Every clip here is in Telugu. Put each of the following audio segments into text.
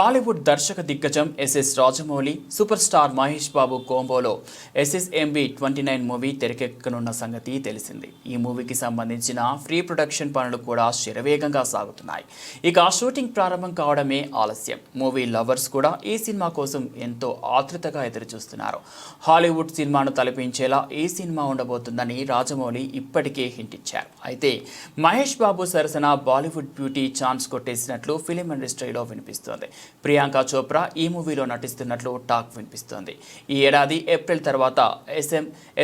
టాలీవుడ్ దర్శక దిగ్గజం SS Rajamouli super star Mahesh Babu కోంబోలో ఎస్ఎస్ఎంబి 29 మూవీ తెరకెక్కనున్న సంగతి తెలిసింది. ఈ మూవీకి సంబంధించిన ప్రీ ప్రొడక్షన్ పనులు కూడా శరవేగంగా సాగుతున్నాయి. ఇక షూటింగ్ ప్రారంభం కావడమే ఆలస్యం. మూవీ లవర్స్ కూడా ఈ సినిమా కోసం ఎంతో ఆతృతగా ఎదురుచూస్తున్నారు. హాలీవుడ్ సినిమాను తలపించేలా ఈ సినిమా ఉండబోతుందని రాజమౌళి ఇప్పటికే హింట్ ఇచ్చారు. అయితే మహేష్ బాబు సరసన బాలీవుడ్ బ్యూటీ ఛాన్స్ కొట్టేసినట్లు ఫిలిం ఇండస్ట్రీలో వినిపిస్తోంది. ప్రియాంక చోప్రా ఈ మూవీలో నటిస్తున్నట్లు టాక్ వినిపిస్తోంది. ఈ ఏడాది ఏప్రిల్ తర్వాత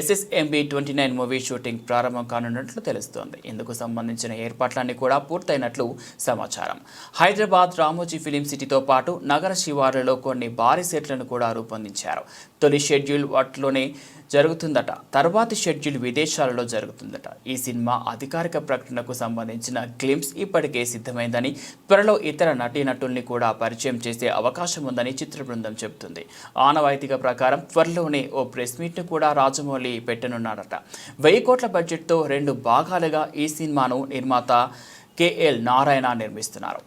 ఎస్ఎస్ఎంబి 29 మూవీ షూటింగ్ ప్రారంభం కానున్నట్లు తెలుస్తోంది. ఇందుకు సంబంధించిన ఏర్పాట్లన్నీ కూడా పూర్తయినట్లు సమాచారం. హైదరాబాద్ రామోజీ ఫిలిం సిటీతో పాటు నగర శివార్లలో కొన్ని భారీ సెట్లను కూడా రూపొందించారు. తొలి షెడ్యూల్ వాటిలోనే జరుగుతుందట, తర్వాతి షెడ్యూల్ విదేశాలలో జరుగుతుందట. ఈ సినిమా అధికారిక ప్రకటనకు సంబంధించిన గ్లింప్స్ ఇప్పటికే సిద్ధమైందని, త్వరలో ఇతర నటీనటుల్ని కూడా పరిచయం చేసే అవకాశం ఉందని చిత్ర బృందం చెబుతుంది. ఆనవాయితీగా ప్రకారం త్వరలోనే ఓ ప్రెస్ మీట్ను కూడా రాజమౌళి పెట్టనున్నాడట. 1000 కోట్ల బడ్జెట్తో 2 భాగాలుగా ఈ సినిమాను నిర్మాత కేఎల్ నారాయణ నిర్మిస్తున్నారు.